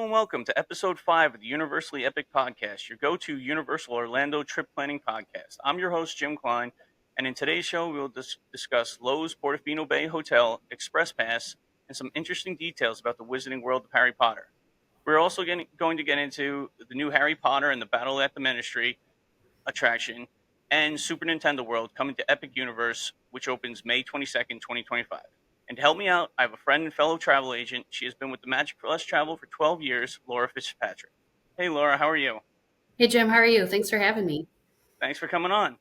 Hello and welcome to episode 5 of the Universally Epic Podcast, your go-to Universal Orlando trip planning podcast. I'm your host, Jim Klein, and in today's show, we'll discuss Loews Portofino Bay Hotel, Express Pass, and some interesting details about the Wizarding World of Harry Potter. We're also going to get into the new Harry Potter and the Battle at the Ministry attraction, and Super Nintendo World coming to Epic Universe, which opens May 22nd, 2025. And to help me out, I have a friend and fellow travel agent. She has been with the Magic Plus Travel for 12 years, Laura Fitzpatrick. Hey, Laura, how are you? Hey, Jim, how are you? Thanks for having me. Thanks for coming on.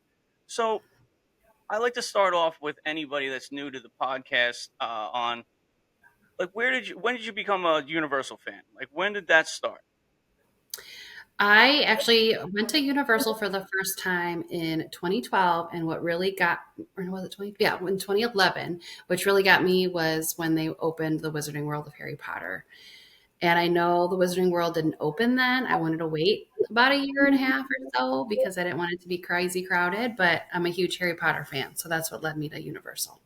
So, I like to start off with anybody that's new to the podcast on like when did you become a Universal fan? Like when did that start? I actually went to Universal for the first time in 2012, and what really got, or was it 20? Yeah, in 2011, which really got me was when they opened the Wizarding World of Harry Potter. And I know the Wizarding World didn't open then. I wanted to wait about a year and a half or so because I didn't want it to be crazy crowded, but I'm a huge Harry Potter fan, so that's what led me to Universal.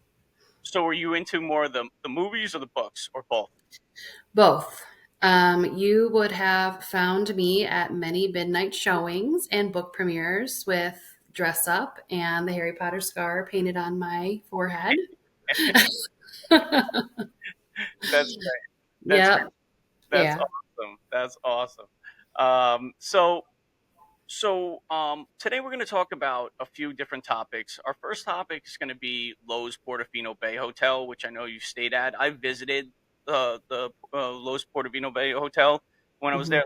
So, were you into more of the movies or the books or both? Both. You would have found me at many midnight showings and book premieres with dress up and the Harry Potter scar painted on my forehead. That's great. That's Yep. That's Yeah. awesome. That's awesome. So today we're going to talk about a few different topics. Our first topic is going to be Loews Portofino Bay Hotel, which I know you stayed at. I visited the Loews Portofino Bay Hotel when I was Mhm. there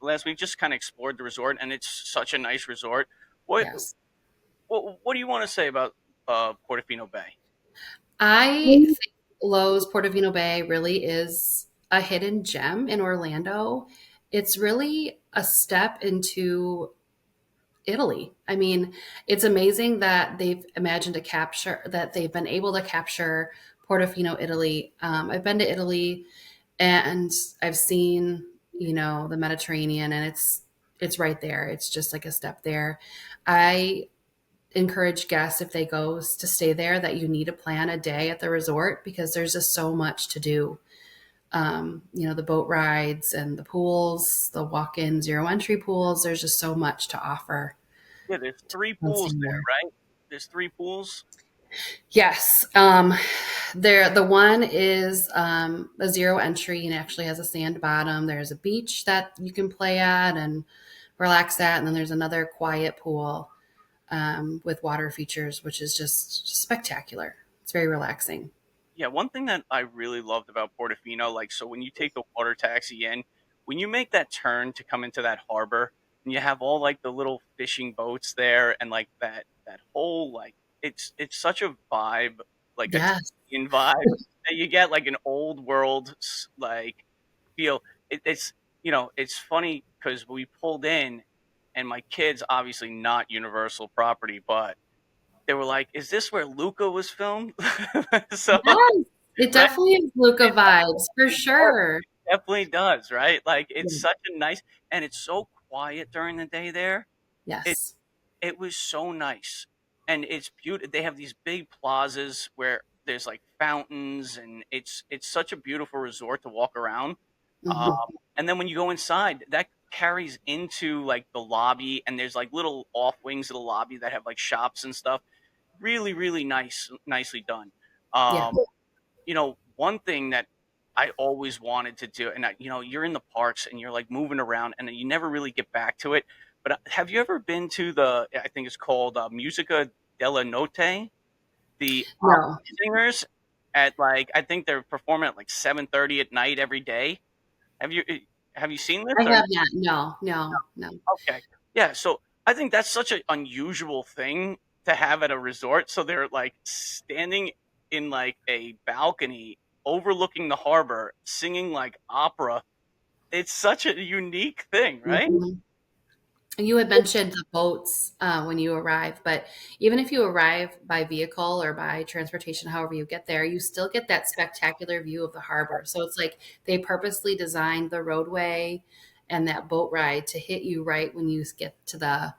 last week. Just kind of explored the resort, and it's such a nice resort. What Yes. what do you want to say about Portofino Bay? I think Lowe's Portofino Bay really is a hidden gem in Orlando. It's really a step into Italy. I mean, it's amazing that they've been able to capture Portofino, Italy. I've been to Italy and I've seen, the Mediterranean, and it's right there. It's just like a step there. I encourage guests, if they go to stay there, that you need to plan a day at the resort because there's just so much to do. The boat rides and the pools, the walk-in zero entry pools. There's just so much to offer. Yeah, there's three Let's pools see there, there. right? There's three pools. Yes. The one is a zero entry and actually has a sand bottom. There's a beach that you can play at and relax at, and then there's another quiet pool with water features, which is just spectacular. It's very relaxing. Yeah, one thing that I really loved about Portofino, like, so when you take the water taxi in, when you make that turn to come into that harbor, and you have all like the little fishing boats there, and like that whole like it's such a vibe, like a Yes. Italian vibe that you get like an old world like feel. It's funny because we pulled in, and my kids obviously not Universal property, but they were like, "Is this where Luca was filmed?" So Yes. It right? definitely is Luca It vibes for definitely does. sure. It definitely does, right? Like it's Yeah. such a nice, and it's so quiet during the day there. It Yes. it was so nice. And it's beautiful. They have these big plazas where there's like fountains, and it's such a beautiful resort to walk around. Um, Mhm. and then when you go inside, that carries into like the lobby, and there's like little off wings of the lobby that have like shops and stuff. Really, really nicely done. Yeah. One thing that I always wanted to do, and you're in the parks and you're like moving around, and then you never really get back to it. But have you ever been to I think it's called Musica della Notte, the opera No, singers at like I think they're performing at like 7:30 at night every day. Have you seen this I or? have not. No, no, no. Okay. Yeah, so I think that's such an unusual thing to have at a resort. So they're like standing in like a balcony overlooking the harbor, singing like opera. It's such a unique thing, right? Mhm. You had mentioned the boats when you arrive, but even if you arrive by vehicle or by transportation, however you get there, you still get that spectacular view of the harbor. So it's like they purposely designed the roadway and that boat ride to hit you right when you get to the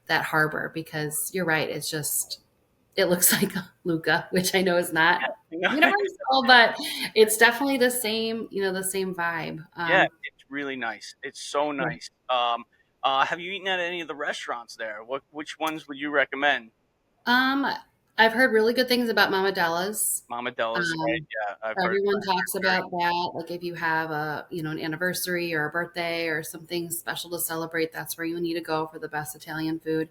that harbor because you're right. It looks like Luca, which I know is not You know? universal, but it's definitely the same, the same vibe. Yeah, really nice. It's so Yeah. nice. Have you eaten at any of the restaurants there? Which ones would you recommend? Um, I've heard really good things about Mama Della's. Mama Della's, right? Um, Yeah, I've heard. Everyone talks about that. Like if you have an anniversary or a birthday or something special to celebrate, that's where you need to go for the best Italian food.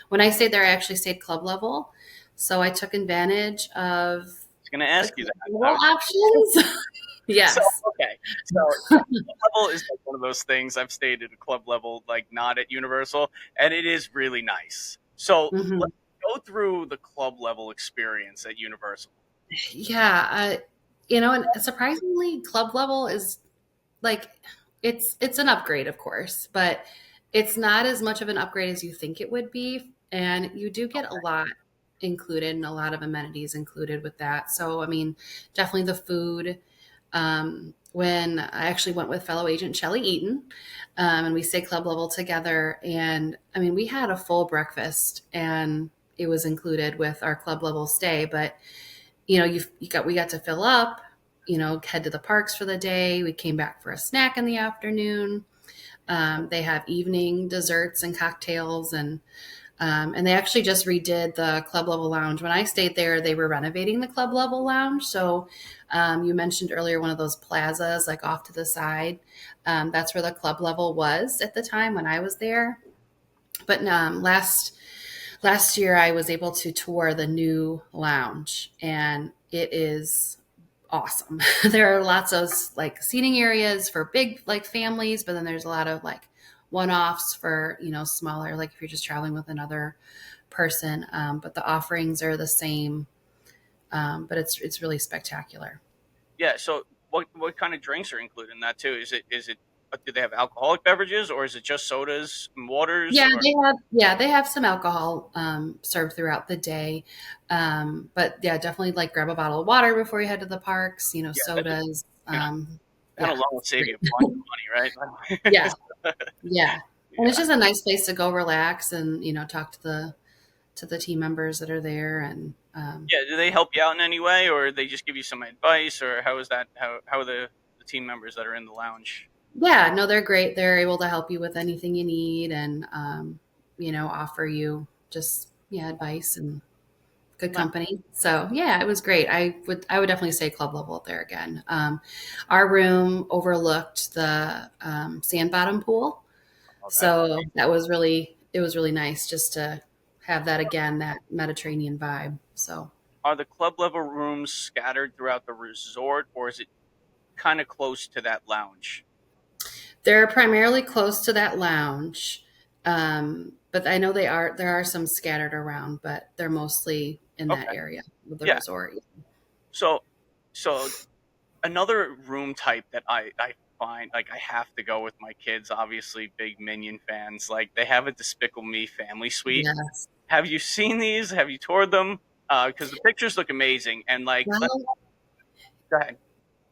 When I stayed there, I actually stayed club level. So I took advantage of I was going to the ask you club that. I level was options. so Yes. okay. So yeah, club level is like one of those things. I've stayed at a club level, like not at Universal, and it is really nice. So Hmm. let's go through the club level experience at Universal. Yeah. And surprisingly, club level is like it's an upgrade, of course, but it's not as much of an upgrade as you think it would be, and you do get a lot included and a lot of amenities included with that. So I mean, definitely the food. When I actually went with fellow agent Shelly Eaton, and we stayed club level together, and I mean, we had a full breakfast, and it was included with our club level stay. But we got to fill up, head to the parks for the day. We came back for a snack in the afternoon. They have evening desserts and cocktails, and they actually just redid the club level lounge. When I stayed there, they were renovating the club level lounge. So you mentioned earlier one of those plazas, like off to the side. That's where the club level was at the time when I was there. But last year, I was able to tour the new lounge, and it is awesome. There are lots of like seating areas for big like families, but then there's a lot of like one-offs for smaller, like if you're just traveling with another person. But the offerings are the same, but it's really spectacular. Yeah. So what kind of drinks are included in that too? Is it do they have alcoholic beverages or is it just sodas and waters or They have some alcohol served throughout the day, but yeah, definitely like grab a bottle of water before you head to the parks. yeah, that just Sodas. you know that Yeah, alone will it's save great. you a bunch of money, Yeah, right? yeah, and it's Yeah. just a nice place to go relax and talk to the team members that are there. And Yeah, do they help you out in any way, or they just give you some advice, or how is that? How are the team members that are in the lounge? yeah, no, they're great. They're able to help you with anything you need, and offer you just advice and good Nice. company. So yeah, it was great. I would definitely say club level there again. Our room overlooked the sand bottom pool, Oh, that's so it was really nice just to have that again, that Mediterranean vibe. So are the club level rooms scattered throughout the resort, or is it kind of close to that lounge? they're primarily close to that lounge, but I know there are some scattered around, but they're mostly in that Okay. area of the Yeah. resort. So, so another room type that I find like I have to go with my kids. Obviously, big Minion fans. Like they have a Despicable Me family suite. Yes. Have you seen these? Have you toured them? Because the pictures look amazing. And like, Well, go ahead.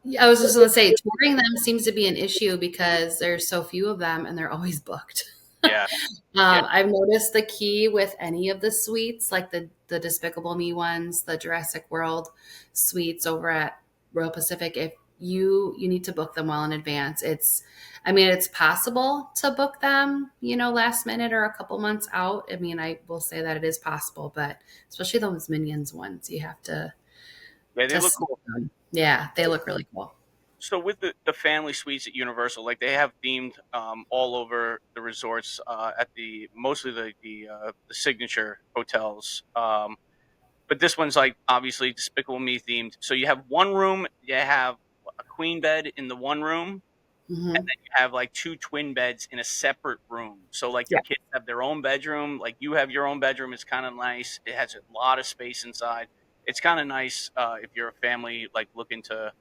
yeah, I was just going to say, touring them seems to be an issue because there's so few of them and they're always booked. Yeah. Yeah. I've noticed the key with any of the suites, like the Despicable Me ones, the Jurassic World suites over at Royal Pacific. If you need to book them well in advance. I mean, it's possible to book them, last minute or a couple months out. I mean, I will say that it is possible, but especially those Minions ones, you have Yeah. They to look see cool. them. Yeah, they look really cool. So with the family suites at Universal, like they have themed all over the resorts at the mostly the signature hotels. But this one's like obviously Despicable Me themed. So you have one room, you have a queen bed in the one room, and Hmm. then you have like two twin beds in a separate room. So like your kids have their own bedroom, like you have your own bedroom. It's kind of nice. It has a lot of space inside. It's kind of nice if you're a family like looking to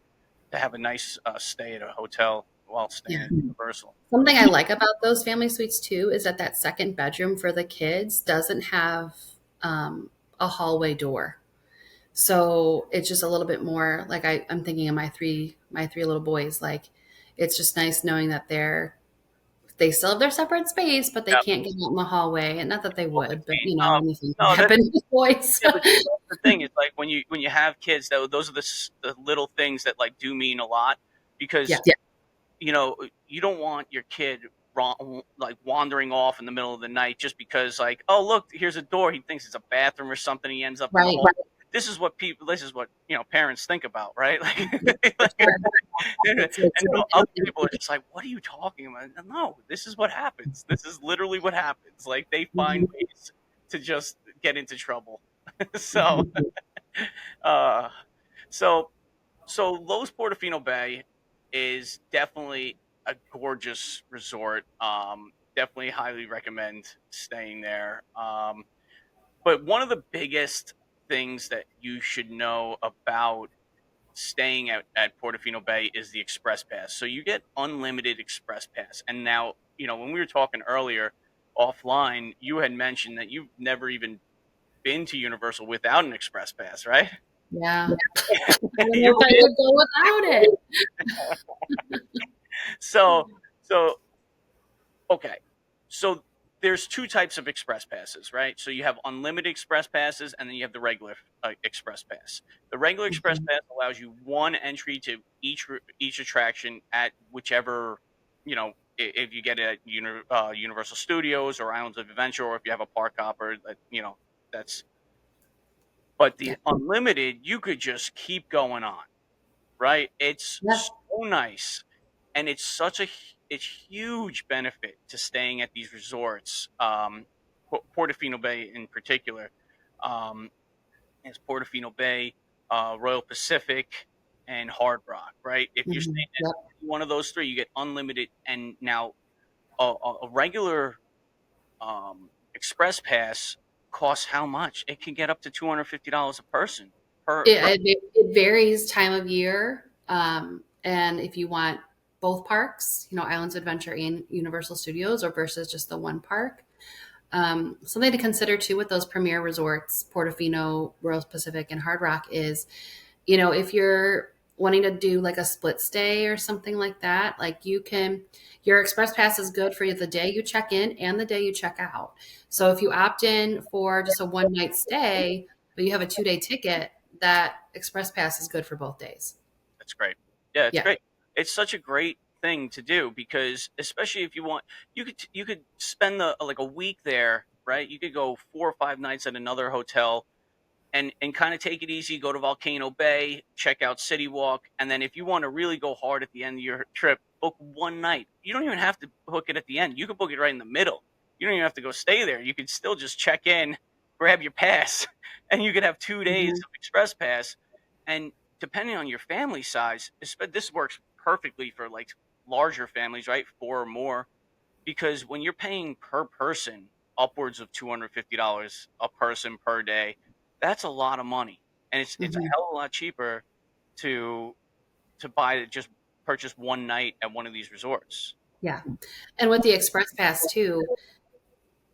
have a nice stay at a hotel while staying Yeah. at Universal. Something I like about those family suites too is that second bedroom for the kids doesn't have a hallway door. So it's just a little bit more like I'm thinking of my three little boys. Like it's just nice knowing that they still have their separate space, but they Yeah, can't get out in the hallway. And not that they well, would, but um, anything can no, that happen with boys. yeah, but that's the thing is like when you have kids, though, those are the little things that like do mean a lot Yeah. because you know, you don't want your kid like wandering off in the middle of the night just because, like, oh look, here's a door. He thinks it's a bathroom or something. He ends up in the Right. hole. This is what people. This is what parents think about, right? For Like, sure. and It's very other tempting. people are just like, "What are you talking about?" No, this is what happens. This is literally what happens. Like they find Mhm, ways to just get into trouble. So, mhm. uh, so Loews Portofino Bay is definitely a gorgeous resort. Definitely highly recommend staying there. But one of the biggest things that you should know about staying at Portofino Bay is the Express Pass. So you get unlimited Express Pass. And now, when we were talking earlier offline, you had mentioned that you've never even been to Universal without an Express Pass, right? Yeah. I don't know You if I could go without it. so so okay. So there's two types of express passes, right? So you have unlimited express passes and then you have the regular express pass. The regular express Mhm. pass allows you one entry to each attraction at whichever, if you get it at Universal Studios or Islands of Adventure, or if you have a park hopper, that's. But Yeah. the unlimited, you could just keep going on, right? It's Yeah. so nice, and it's such it's huge benefit to staying at these resorts. Portofino Bay in particular, um, is Portofino Bay, Royal Pacific, and Hard Rock. Right? If you're Mhm. staying at Yep. one of those three, you get unlimited. And now a regular express pass costs how much? It can get up to $250 a person per. It varies time of year. And if you want both parks, Islands of Adventure and Universal Studios, or versus just the one park. Something to consider too with those premier resorts, Portofino, Royal Pacific, and Hard Rock is, if you're wanting to do like a split stay or something like that, like your express pass is good for the day you check in and the day you check out. So if you opt in for just a one night stay, but you have a 2 day ticket, that express pass is good for both days. That's great. Yeah, it's Yeah. great. It's such a great thing to do because especially if you want, you could spend like a week there, right? You could go 4 or 5 nights at another hotel and kind of take it easy, go to Volcano Bay, check out City Walk, and then if you want to really go hard at the end of your trip, book one night. You don't even have to book it at the end. You could book it right in the middle. You don't even have to go stay there. You could still just check in, grab your pass, and you could have 2 days Mhm. of express pass. And depending on your family size, this works perfectly for like larger families, right? Four or more, because when you're paying per person upwards of $250 a person per day, that's a lot of money, and it's a Mhm. hell of a lot cheaper to buy just purchase one night at one of these resorts. Yeah. And with the express pass too,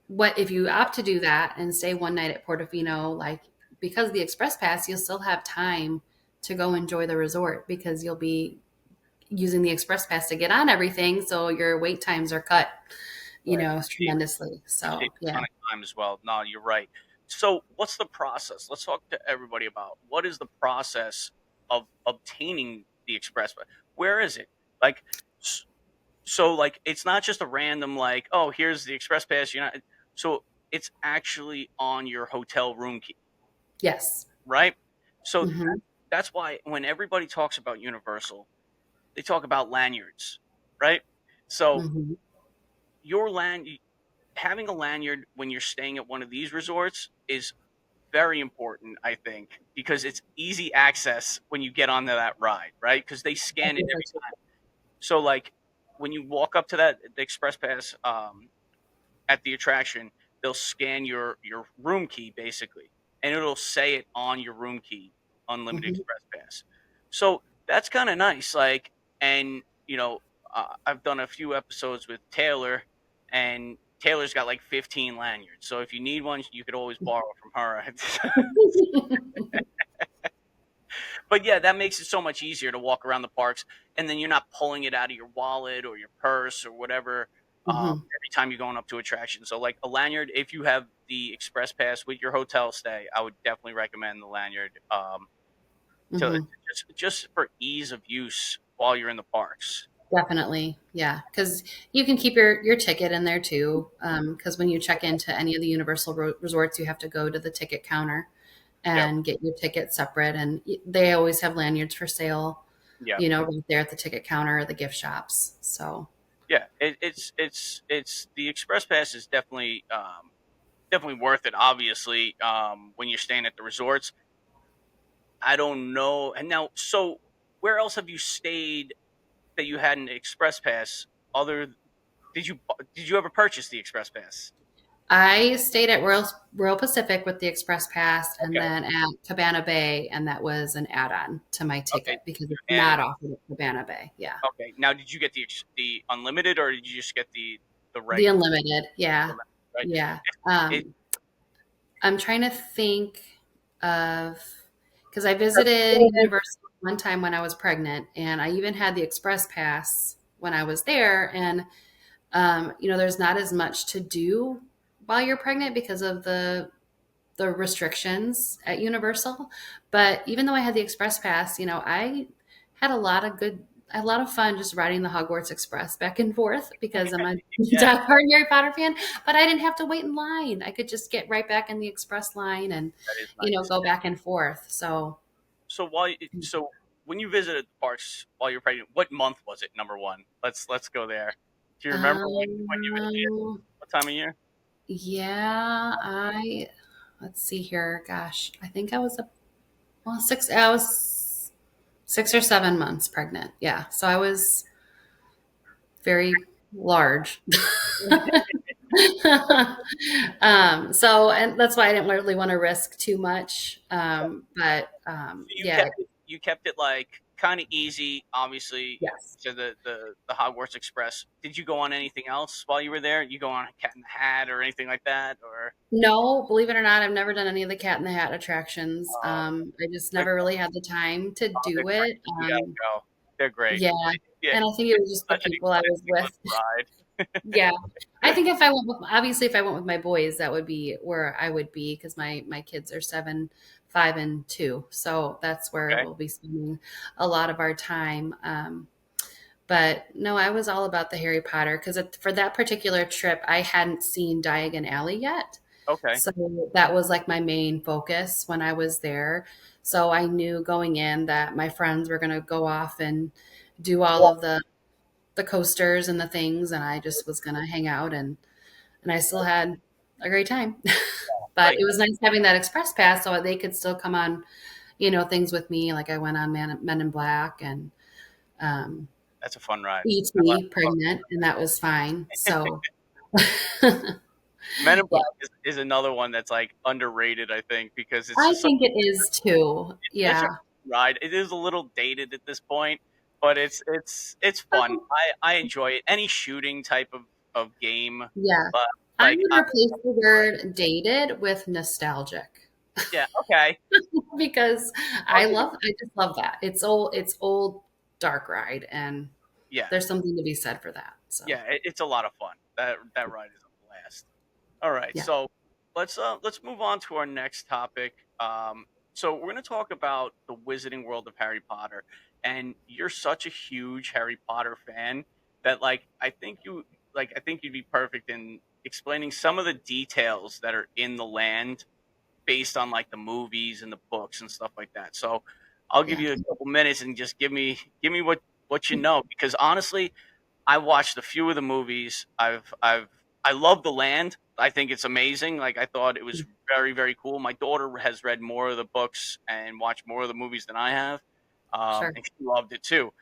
what if you opt to do that and stay one night at Portofino, like because of the express pass, you'll still have time to go enjoy the resort because you'll be using the express pass to get on everything. So your wait times are cut, Right. tremendously. You save So a yeah. ton of time as well. No, you're right. So, what's the process? Let's talk to everybody about what is the process of obtaining the express. Where is it? Like, so like it's not just a random like, oh, here's the express pass. So it's actually on your hotel room key, Yes. right? So Hmm. that's why when everybody talks about Universal, they talk about lanyards, right? So Hmm. your land having a lanyard when you're staying at one of these resorts is very important, I think, because it's easy access when you get onto that ride, right? Because they I scan it think so every too. time. So like when you walk up to the express pass at the attraction, they'll scan your room key basically, and it'll say it on your room key, unlimited Hmm. express pass. So that's kind of nice. Like, and I've done a few episodes with Taylor, and Taylor's got like 15 lanyards. So if you need one, you could always borrow from her. But yeah, that makes it so much easier to walk around the parks, and then you're not pulling it out of your wallet or your purse or whatever Hmm. every time you're going up to attraction. So like a lanyard, if you have the express pass with your hotel stay, I would definitely recommend the lanyard to Hmm. just for ease of use while you're in the parks. Definitely. Yeah. Because you can keep your ticket in there too. Because when you check into any of the Universal resorts, you have to go to the ticket counter Yep. and get your ticket separate. And they always have lanyards for sale, Yeah. right there at the ticket counter or the gift shops. So Yeah. It's the express pass is definitely worth it. Obviously, when you're staying at the resorts, I don't know. And now, so where else have you stayed that you had an express pass? Other did you ever purchase the express pass? I stayed at Royal Pacific with the Express Pass and Okay. then at Cabana Bay, and that was an add-on to my Okay. ticket because it's And not offered at Cabana Bay. Yeah. okay, now did you get the unlimited or did you just get the The regular? unlimited. Yeah. Right. Yeah. It, I'm trying to think of because I visited Universal one time when I was pregnant, and I even had the Express Pass when I was there. And there's not as much to do while you're pregnant because of the restrictions at Universal. But even though I had the Express Pass, I had a lot of fun just riding the Hogwarts Express back and forth because I'm a yeah, diehard Harry Potter fan. But I didn't have to wait in line. I could just get right back in the Express line and, that is nice. go back and forth. So So when you visited the parks while you're pregnant, what month was it? Number one. Let's go there. Do you remember when you visited? um, What time of year? yeah, let's see here. Gosh, I think I was 6 or 7 months pregnant. Yeah. So I was very large. And that's why I didn't really want to risk too much. But So yeah, you kept it like kind of easy. Obviously, yes. to the Hogwarts Express. Did you go on anything else while you were there? You go on a Cat in the Hat or anything like that, or No, believe it or not, I've never done any of the Cat in the Hat attractions. um, I just they're, never really had the time to they're do great. it. You gotta go. They're great. Yeah. Yeah, And I think it was just the such an people I was exciting with. little ride. Yeah. I think if I went with, obviously if I went with my boys, that would be where I would be because my kids are 7, 5, and 2. So that's where Okay. we'll be spending a lot of our time. But no, I was all about the Harry Potter because for that particular trip, I hadn't seen Diagon Alley yet. Okay. So that was like my main focus when I was there. So I knew going in that my friends were going to go off and do all of the coasters and the things, and I just was going to hang out and I still had a great time. But Like it was nice having that express pass so they could still come on, things with me. Like I went on Men in Black and um, that's a fun ride. ET pregnant, and that was fine. So yeah, Men in Black is another one that's like underrated, I think, because it's I just think it is too. such a Yeah. ride. It is a little dated at this point, but it's fun. I enjoy it. Any shooting type of game, Yeah. but I like would replace the word dated with nostalgic yeah, okay, because I'll give you I just love that. It's old dark ride and yeah, there's something to be said for that. So, yeah. It's a lot of fun. That ride is a blast. All right, yeah. so let's move on to our next topic. So we're going to talk about the Wizarding World of Harry Potter, and you're such a huge Harry Potter fan that I think you'd be perfect in explaining some of the details that are in the land based on like the movies and the books and stuff like that. So I'll give Yeah. you a couple minutes and just give me what you know because honestly, I watched a few of the movies. I love the land. I think it's amazing. Like I thought it was very very cool. My daughter has read more of the books and watched more of the movies than I have, Sure. and she loved it too.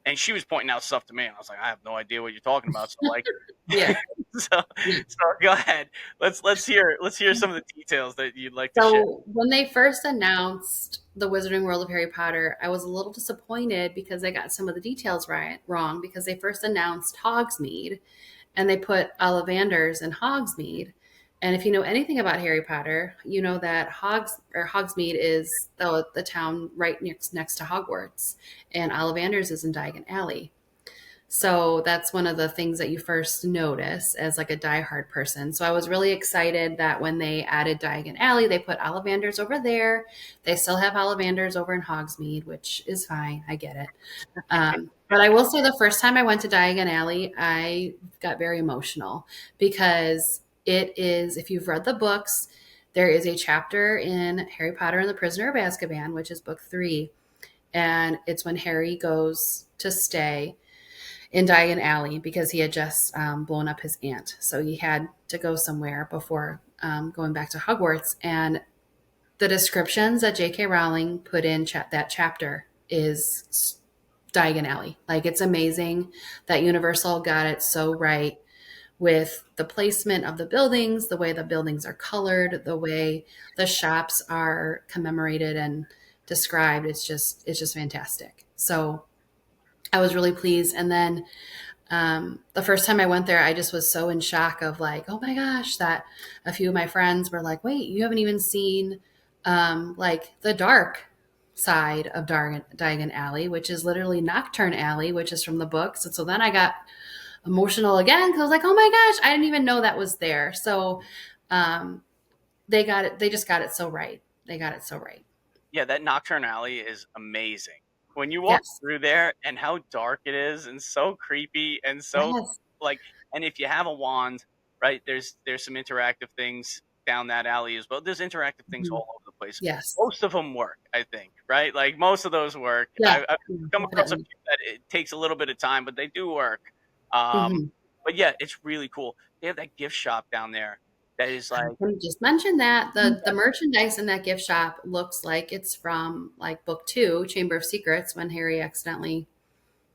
And she was pointing out stuff to me, and I was like, I have no idea what you're talking about. So like, Yeah. so Yeah. so go ahead. Let's hear some of the details that you'd like to share. So when they first announced the Wizarding World of Harry Potter, I was a little disappointed because they got some of the details wrong because they first announced Hogsmeade and they put Ollivanders in Hogsmeade. And if you know anything about Harry Potter, you know that Hogsmeade is the town right next to Hogwarts, and Ollivanders is in Diagon Alley. So that's one of the things that you first notice as like a diehard person. So I was really excited that when they added Diagon Alley, they put Ollivanders over there. They still have Ollivanders over in Hogsmeade, which is fine. I get it. But I will say the first time I went to Diagon Alley, I got very emotional because it is, if you've read the books, there is a chapter in Harry Potter and the Prisoner of Azkaban, which is book 3. And it's when Harry goes to stay in Diagon Alley because he had just blown up his aunt. So he had to go somewhere before going back to Hogwarts. And the descriptions that J.K. Rowling put in that chapter is Diagon Alley. Like, it's amazing that Universal got it so right with the placement of the buildings, the way the buildings are colored, the way the shops are commemorated and described. It's just fantastic. So I was really pleased. And then the first time I went there, I just was so in shock of like, oh my gosh, that a few of my friends were like, wait, you haven't even seen like the dark side of Diagon Alley, which is literally Nocturne Alley, which is from the books. And so then I got emotional again because I was like, oh my gosh, I didn't even know that was there. So um, they got it. They just got it so right. They got it so right. Yeah, that Nocturne Alley is amazing. When you walk Yes. through there and how dark it is and so creepy and so Yes. like and if you have a wand, right, there's some interactive things down that alley as well. There's interactive things Mhm. all over the place. Yes. Most of them work, I think, right? Like most of those work. Yeah. I've Yeah, come across a definitely. few that it takes a little bit of time, but they do work. Um, Mhm. but yeah, it's really cool. They have that gift shop down there that is I like was gonna just mention that the merchandise in that gift shop looks like it's from like book 2, Chamber of Secrets, when Harry accidentally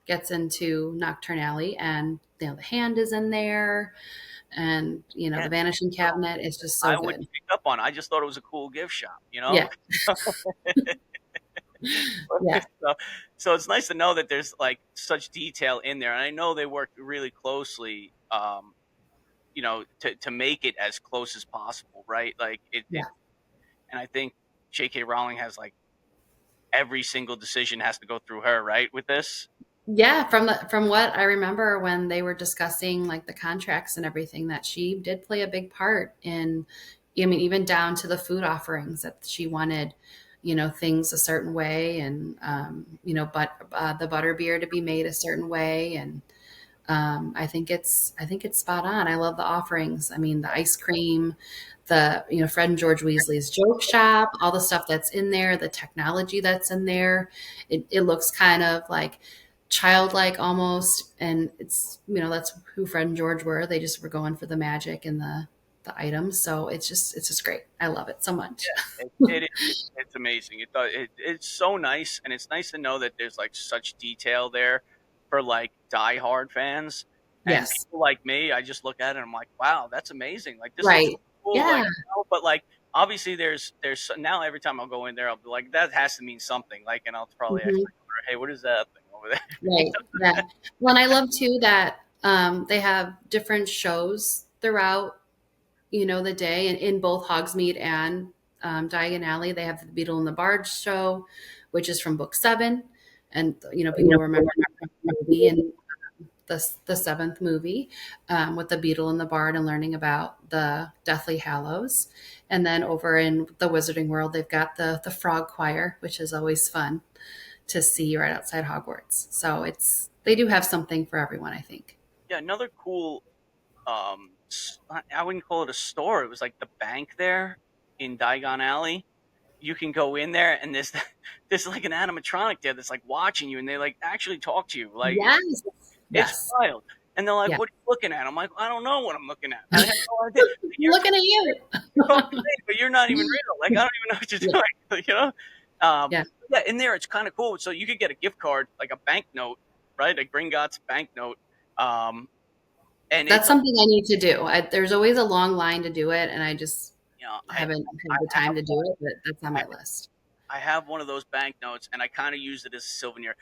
gets into Nocturne Alley, and the hand is in there, and yeah, the vanishing cabinet is just I so wouldn't good. pick up on. I just thought it was a cool gift shop, you know? Yeah. Yeah. so, so it's nice to know that there's like such detail in there, and I know they work really closely, to make it as close as possible, right? Like it, Yeah. and I think J.K. Rowling has like every single decision has to go through her, right? With this, Yeah, from what I remember when they were discussing like the contracts and everything, that she did play a big part in, I mean, even down to the food offerings that she wanted, things a certain way, and but the butter beer to be made a certain way, and I think it's spot on. I love the offerings. I mean, the ice cream, the Fred and George Weasley's joke shop, all the stuff that's in there, the technology that's in there. It looks kind of like childlike almost, and that's who Fred and George were. They just were going for the magic and the items. So it's just great. I love it so much. it's amazing. It's so nice, and it's nice to know that there's like such detail there for like diehard fans and Yes. people like me. I just look at it and I'm like, wow, that's amazing. Like this looks Right. so cool. Yeah. But like obviously there's now every time I'll go in there, I'll be like, that has to mean something. Like, and I'll probably ask Mhm. my daughter, hey, what is that thing over there? Right. Yeah. Well, and I love too that they have different shows throughout, the day, and in both Hogsmeade and Diagon Alley, they have the Beetle and the Bard show, which is from book 7, and people will remember the movie and the seventh movie with the Beetle and the Bard and learning about the Deathly Hallows, and then over in the Wizarding World, they've got the Frog Choir, which is always fun to see right outside Hogwarts. So they do have something for everyone, I think. Yeah, another cool I wouldn't call it a store. It was like the bank there in Diagon Alley. You can go in there and there's like an animatronic there that's like watching you and they like actually talk to you. Like Yes. it's Yes. wild. And they're like, Yeah. "What are you looking at?" I'm like, "I don't know what I'm looking at. I have no idea." You're Looking at you. talking to me, but you're not even real. Like I don't even know what you're Yeah. doing. You know? Um, Yeah. yeah, in there it's kind of cool. So you could get a gift card, like a banknote, right? A Gringotts banknote. Um, and That's it's something I need to do. There's always a long line to do it, and I just I haven't I had the have time to do it, but that's on I, my list. I have one of those banknotes, and I kind of use it as a souvenir.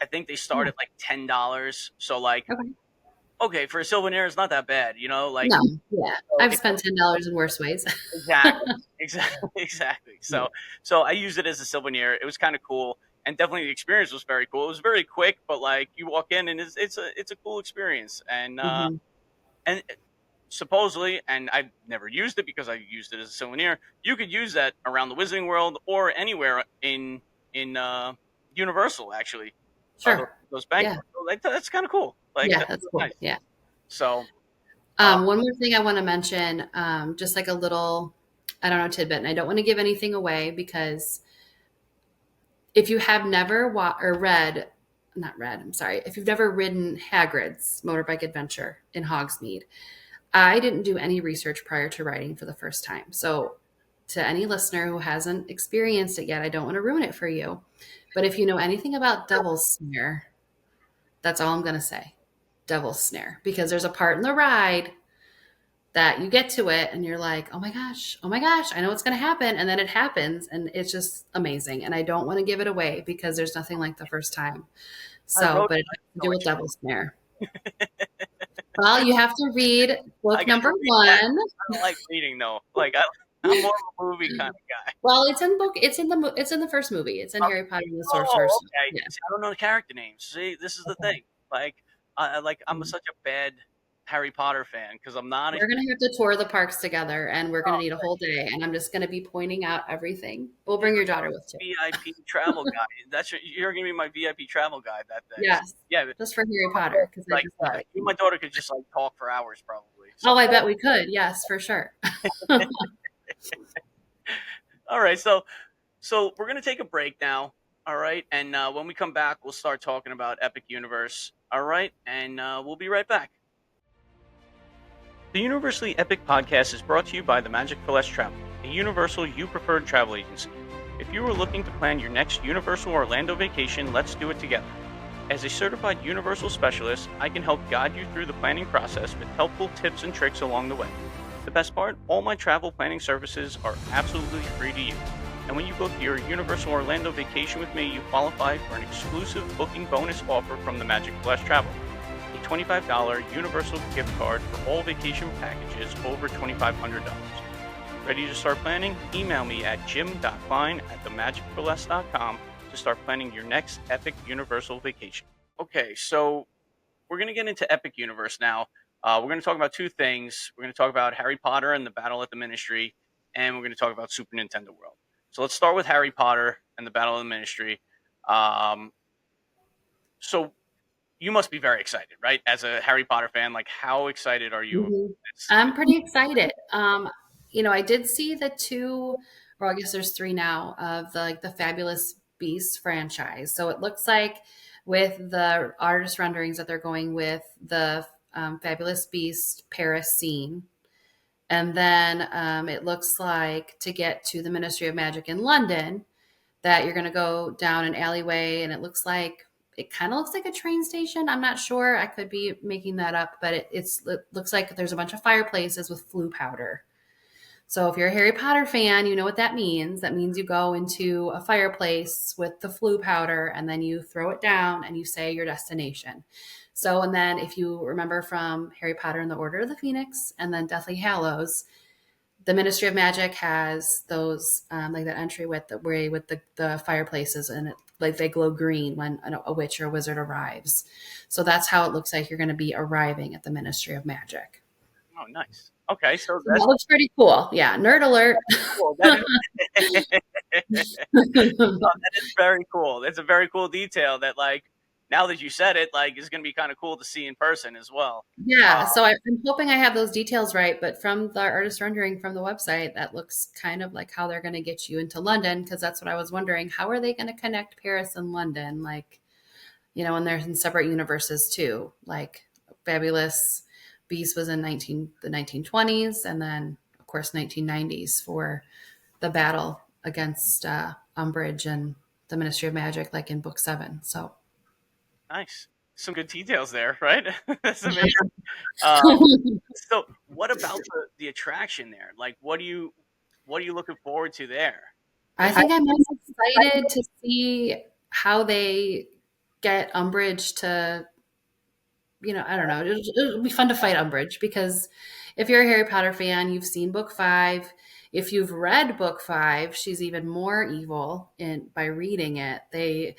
I think they start Yeah. at like $10. So like, Okay. okay, for a souvenir, it's not that bad, you know. Like, No. Yeah. so I've spent $10 in worse ways. exactly, exactly, exactly. Yeah. So I used it as a souvenir. It was kind of cool, and definitely the experience was very cool. It was very quick, but like you walk in and it's a cool experience, Mhm. and supposedly, and I've never used it because I used it as a souvenir. You could use that around the Wizarding World or anywhere in Universal, actually. those, Sure. those Yeah. banquets. So that's kind of cool. Like Yeah, that's that's really cool. nice. Yeah. So, uh, One more thing I want to mention, just like a little, I don't know, tidbit, and I don't want to give anything away because if you have never or read, not read, I'm sorry, if you've never ridden Hagrid's motorbike adventure in Hogsmeade, I didn't do any research prior to riding for the first time. So, to any listener who hasn't experienced it yet, I don't want to ruin it for you. But if you know anything about Devil's Snare, that's all I'm going to say. Devil's Snare. Because there's a part in the ride that you get to it and you're like, oh my gosh, I know what's going to happen. And then it happens and it's just amazing. And I don't want to give it away because there's nothing like the first time. I So, wrote. but it I has to know do what with you. Devil's Snare. Well, you have to read I book got to number read that. one. I don't like reading though. Like I'm more of a movie kind of guy. Well, it's in book. It's in the first movie. It's in Harry Potter and the Sorcerer's Oh, Stone. okay. Yeah. See, I don't know the character names. See, this is the Okay. thing. Like, I'm Mhm. such a bad Harry Potter fan because I'm not a We're gonna have to tour the parks together, and we're gonna oh, need a whole day. And I'm just gonna be pointing out everything. We'll you're bring your daughter with too. VIP travel guy. You're gonna be my VIP travel guide that day. So, Yes, yeah, just for Harry Potter because I like just love you and it. my daughter could just like talk for hours probably. So, Oh, I bet we could. Yes, for sure. all right, so we're gonna take a break now. All right, and when we come back, we'll start talking about Epic Universe. All right, and we'll be right back. The Universally Epic podcast is brought to you by the Magic for Less Travel, a Universal You Preferred travel agency. If you are looking to plan your next Universal Orlando vacation, let's do it together. As a certified Universal specialist, I can help guide you through the planning process with helpful tips and tricks along the way. The best part, all my travel planning services are absolutely free to use. And when you book your Universal Orlando vacation with me, you qualify for an exclusive booking bonus offer from the Magic for Less Travel. A $25 Universal gift card for all vacation packages over $2,500. Ready to start planning? Email me at jim.klein@themagicforless.com to start planning your next epic Universal vacation. Okay, so we're going to get into Epic Universe now. We're going to talk about two things. We're going to talk about Harry Potter and the Battle at the Ministry, and we're going to talk about Super Nintendo World. So let's start with Harry Potter and the Battle of the Ministry. Um, so you must be very excited, right? As a Harry Potter fan, like how excited are you? Mhm. I'm pretty excited. I did see the two, or I guess there's three now of the Fabulous Beasts franchise. So it looks like with the artist renderings that they're going with the Fabulous Beast Paris scene, and then it looks like to get to the Ministry of Magic in London that you're going to go down an alleyway, and it kind of looks like a train station. I'm not sure. I could be making that up, but it looks like there's a bunch of fireplaces with flue powder. So if you're a Harry Potter fan, you know what that means. That means you go into a fireplace with the flue powder and then you throw it down and you say your destination. So, and then if you remember from Harry Potter and the Order of the Phoenix and then Deathly Hallows, the Ministry of Magic has those like that entry with the fireplaces and like they glow green when a witch or a wizard arrives. So that's how it looks like you're going to be arriving at the Ministry of Magic. Oh, nice. Okay, so So that looks pretty cool. Yeah, nerd alert. that's cool. That is that is very cool. It's a very cool detail that, like, now that you said it, like, is going to be kind of cool to see in person as well. Yeah, so I'm hoping I have those details right, but from the artist rendering from the website, that looks kind of like how they're going to get you into London, because that's what I was wondering. How are they going to connect Paris and London? Like, and they're in separate universes too. Like Fabulous Beast was in the 1920s, and then of course 1990s for the battle against Umbridge and the Ministry of Magic, like in Book 7. So Nice. Some good details there, right? That's amazing. Um, so, what about the attraction there? Like, what are you looking forward to there? I think I'm most excited to see how they get Umbridge to, I don't know. It'll be fun to fight Umbridge because if you're a Harry Potter fan, you've seen book five. If you've read book five, she's even more evil by reading it. They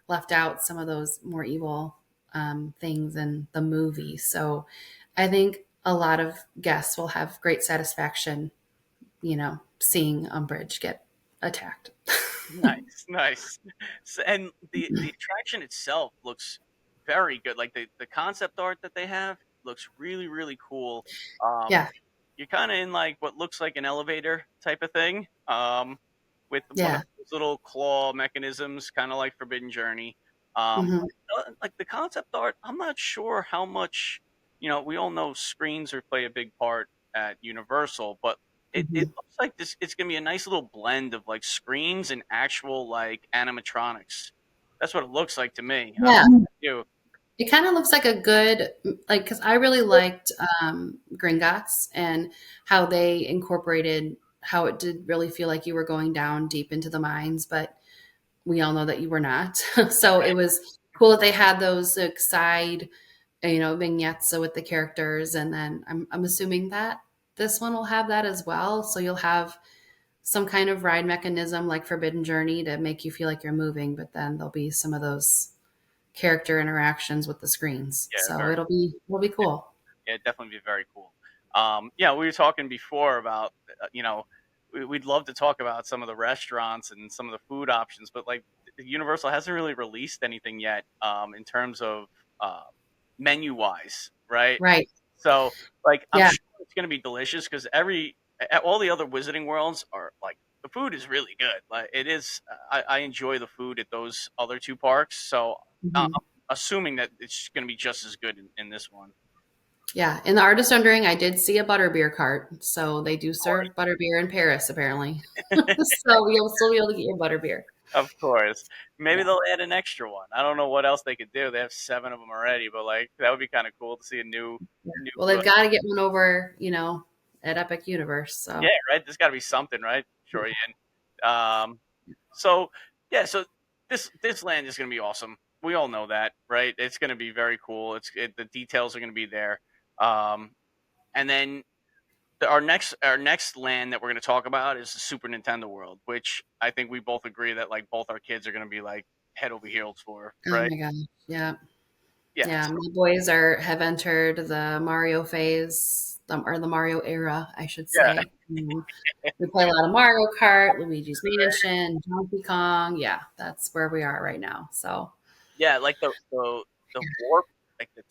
left out some of those more evil things in the movie. So I think a lot of guests will have great satisfaction, seeing Umbridge get attacked. Nice, nice. And the attraction itself looks very good. Like the concept art that they have looks really really cool. Um, Yeah, you're kind of in like what looks like an elevator type of thing, with one of yeah. those little claw mechanisms, kind of like Forbidden Journey. Hmm. Like the concept art, I'm not sure how much. We all know screens are play a big part at Universal, but it Hmm. looks like this. It's gonna be a nice little blend of like screens and actual like animatronics. That's what it looks like to me. I don't Yeah. know about you. It kind of looks like a good, like, because I really liked Gringotts and how they incorporated how it did really feel like you were going down deep into the mines, but we all know that you were not. So it was cool that they had those like, side, vignettes with the characters, and then I'm assuming that this one will have that as well. So you'll have some kind of ride mechanism like Forbidden Journey to make you feel like you're moving, but then there'll be some of those character interactions with the screens. Yeah, So very. it'll be cool. Yeah, it'd definitely be very cool. Yeah, we were talking before about we'd love to talk about some of the restaurants and some of the food options, but like Universal hasn't really released anything yet in terms of uh, menu wise, right? Right. So like I'm Yeah. sure it's going to be delicious because all the other Wizarding Worlds are like the food is really good. Like it is, I enjoy the food at those other two parks, so Hmm. I'm assuming that it's going to be just as good in this one. Yeah. In the artist rendering, I did see a butterbeer cart. So they do serve butterbeer in Paris, apparently. So you'll still be able to get your butterbeer. Of course. Maybe Yeah. they'll add an extra one. I don't know what else they could do. They have seven of them already, but like that would be kind of cool to see a Yeah. new. Well, they've got to get one over, at Epic Universe. Yeah, So right. There's got to be something, right? Sure, Ian. Um, so yeah, so this land is going to be awesome. We all know that, right? It's going to be very cool. The details are going to be there. Um, and then our next land that we're going to talk about is the Super Nintendo World, which I think we both agree that like both our kids are going to be like head over heels for, oh right? my gosh. Yeah. Yeah. Yeah. My boys have entered the Mario phase, or the Mario era, I should Yeah. say. We play a lot of Mario Kart, Luigi's Mansion, Donkey Kong. Yeah, that's where we are right now. So Yeah, like the warp, like the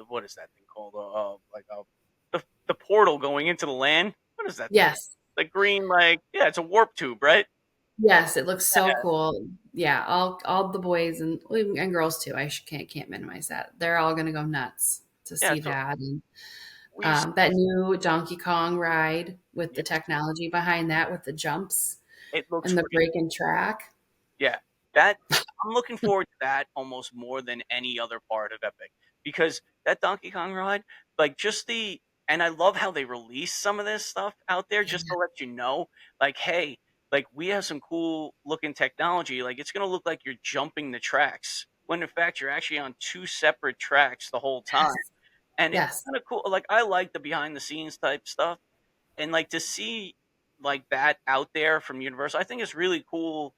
what is that thing called? The portal going into the land. What is that thing? yes, The green, like, yeah, it's a warp tube, right? yes, it looks so cool. Yeah, all the boys and girls too. I can't minimize that. They're all gonna go nuts to Yeah, see so that. And we've that new Donkey Kong ride with the yeah, technology behind that, with the jumps it looks and the break and track. yeah, that I'm looking forward to that almost more than any other part of Epic because that Donkey Kong ride, like just the and I love how they release some of this stuff out there just to let you know, like, hey, like we have some cool looking technology. Like it's gonna look like you're jumping the tracks when in fact you're actually on two separate tracks the whole time. Yes, And it's yes. kind of cool. Like I like the behind the scenes type stuff, and like to see like that out there from Universal, I think it's really cool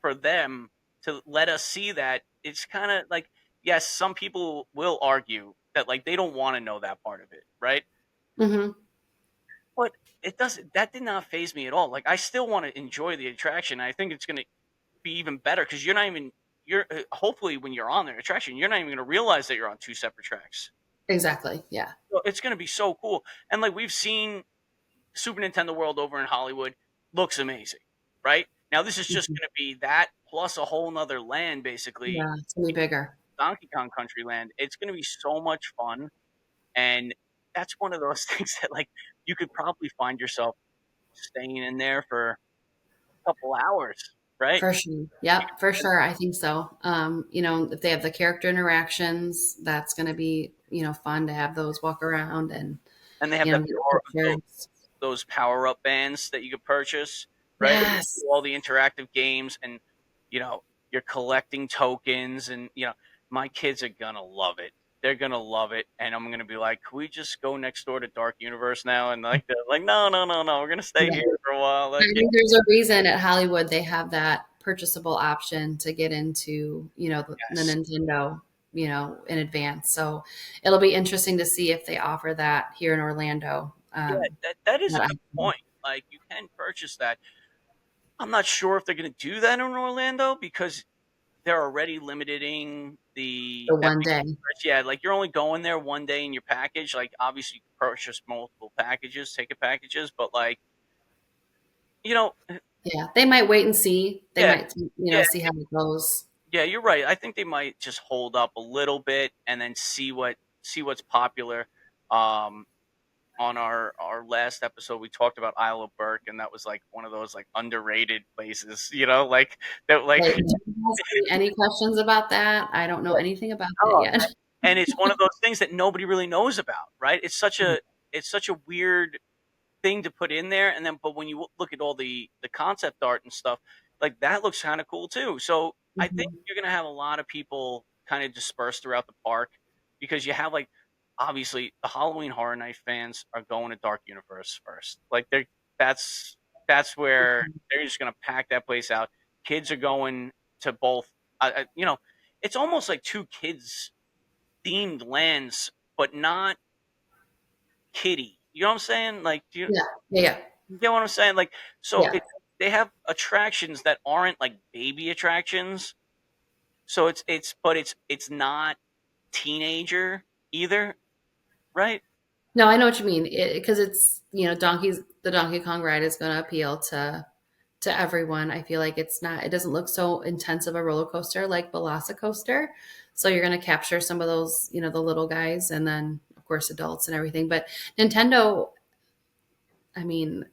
for them to let us see that. It's kind of like, yes, some people will argue that like they don't want to know that part of it, right? Hmm. But it doesn't. That did not phase me at all. Like I still want to enjoy the attraction. I think it's going to be even better because you're not even you're hopefully when you're on the attraction, you're not even going to realize that you're on two separate tracks. Exactly. Yeah. So it's going to be so cool. And like we've seen Super Nintendo World over in Hollywood looks amazing, right? Now this is just Mhm. going to be that plus a whole nother land, basically Yeah, it's gonna be bigger. Donkey Kong Country Land. It's going to be so much fun, and that's one of those things that like you could probably find yourself staying in there for a couple hours, right? For sure. Yep, for sure. I think so. If they have the character interactions, that's going to be, fun to have those walk around and, And they have that get power, pictures. those power up bands that you could purchase, right? Yes. All the interactive games, and you know you're collecting tokens, and my kids are gonna love it. They're gonna love it, and I'm gonna be like, "Can we just go next door to Dark Universe now?" And like, they're like, "No, no, no, no, we're gonna stay Yeah. here for a while." I Like, yeah, think there's a reason at Hollywood they have that purchasable option to get into, the yes, Nintendo, in advance. So it'll be interesting to see if they offer that here in Orlando. yeah, that is a But good point. Like, you can purchase that. I'm not sure if they're going to do that in Orlando because they're already limiting the The one Epic day. Universe. Yeah, like you're only going there one day in your package. Like obviously you can purchase multiple packages, ticket packages, but like you know, Yeah, they might wait and see. They yeah, might, yeah, see how it goes. yeah. You're right. I think they might just hold up a little bit and then see what's popular. Um, on our last episode, we talked about Isle of Burke, and that was like one of those like underrated places. Like that, like Like, any questions about that? I don't know anything about that oh, yet. and it's one of those things that nobody really knows about, right? It's such a weird thing to put in there, and then but when you look at all the concept art and stuff, like that looks kind of cool too. So I think Mhm, you're gonna have a lot of people kind of dispersed throughout the park because you have like obviously the Halloween Horror Night fans are going to Dark Universe first. Like that's that's where mhm. they're just gonna pack that place out. Kids are going to both. It's almost like two kids themed lands, but not kiddie. You know what I'm saying? Like, Yeah, yeah, yeah, you get what I'm saying? Like, so yeah. they have attractions that aren't like baby attractions. So it's not teenager either, right? No, I know what you mean. Because it's, the Donkey Kong ride is going to appeal to everyone. I feel like it doesn't look so intense of a roller coaster like Velocicoaster. So you're going to capture some of those, the little guys, and then of course adults and everything. But Nintendo, I mean,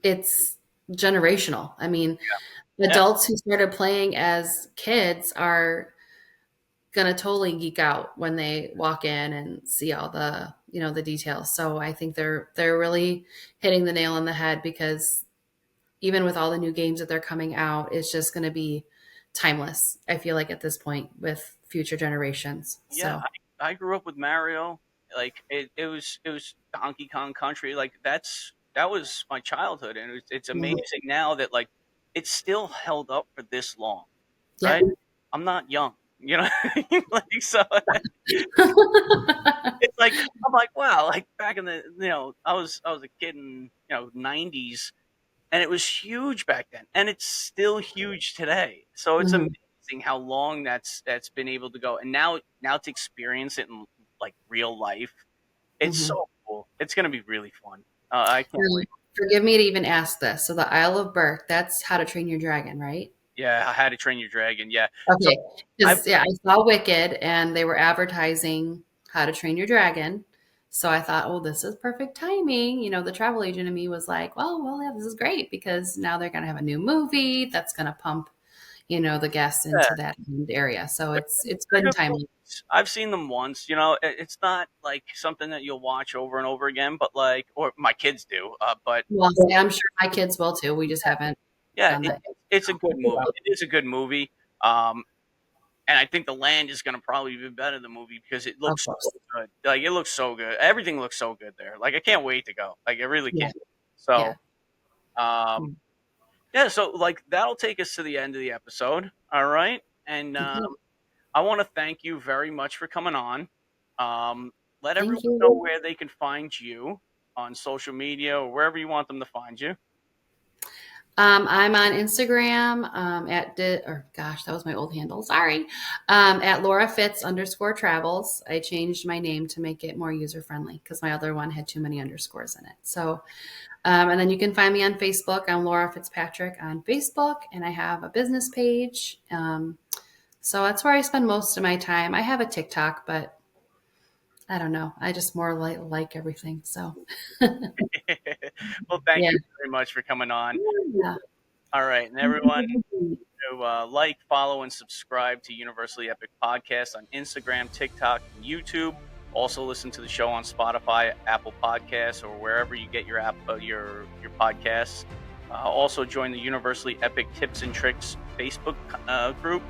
it's generational. I mean, Yeah, adults who started playing as kids are gonna totally geek out when they walk in and see all the details. So I think they're really hitting the nail on the head, because even with all the new games that they're coming out, it's just going to be timeless. I feel like at this point with future generations. yeah. So I grew up with Mario. Like it was Donkey Kong Country. Like that was my childhood, and it's mhm. amazing now that like it's still held up for this long, Yep. right? I'm not young, like so. It's like I'm like, wow, like back in the I was a kid in '90s, and it was huge back then, and it's still huge today. So it's Mhm. amazing how long that's been able to go, and now to experience it in like real life, it's Mhm. so cool. It's gonna be really fun. I can't Now, wait. forgive me to even ask this. So the Isle of Burke, that's How to Train Your Dragon, right? Yeah, I had to train your dragon. Yeah, so Okay. I've Because yeah, I saw Wicked and they were advertising How to Train Your Dragon. So I thought, oh, this is perfect timing. The travel agent in me was like, well, yeah, this is great because now they're going to have a new movie that's going to pump, the guests yeah, into that area. So it's they're good good timing. movies. I've seen them once. It's not like something that you'll watch over and over again, but like, or my kids do. But Well, I'm sure my kids will too. We just haven't yeah, done that yet. it's a good movie. It is a good movie. Um, and I think the land is going to probably be better than the movie because it Of looks course. so good. Like it looks so good. Everything looks so good there. Like I can't wait to go. Like I really Yeah. can't. Yeah. So, um, Mm. yeah. So like that'll take us to the end of the episode. All right, and Okay. I want to thank you very much for coming on. Um, let everyone Thank know you. where they can find you on social media or wherever you want them to find you. I'm on Instagram or gosh, that was my old handle. Sorry. At Laura Fitz _travels. I changed my name to make it more user friendly because my other one had too many underscores in it. So, and then you can find me on Facebook. I'm Laura Fitzpatrick on Facebook, and I have a business page. So that's where I spend most of my time. I have a TikTok, but I don't know. I just more like everything. So, Well, thank yeah. you very much for coming on. Yeah. All right, and everyone, to like, follow, and subscribe to Universally Epic Podcast on Instagram, TikTok, and YouTube. Also, listen to the show on Spotify, Apple Podcasts, or wherever you get your podcasts. Also, join the Universally Epic Tips and Tricks Facebook group.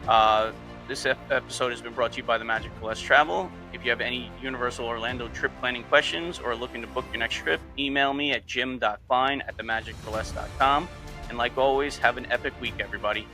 Uh, this episode has been brought to you by the Magic for Less Travel. If you have any Universal Orlando trip planning questions or looking to book your next trip, email me at jim.klein@themagicforless.com. And like always, have an epic week, everybody.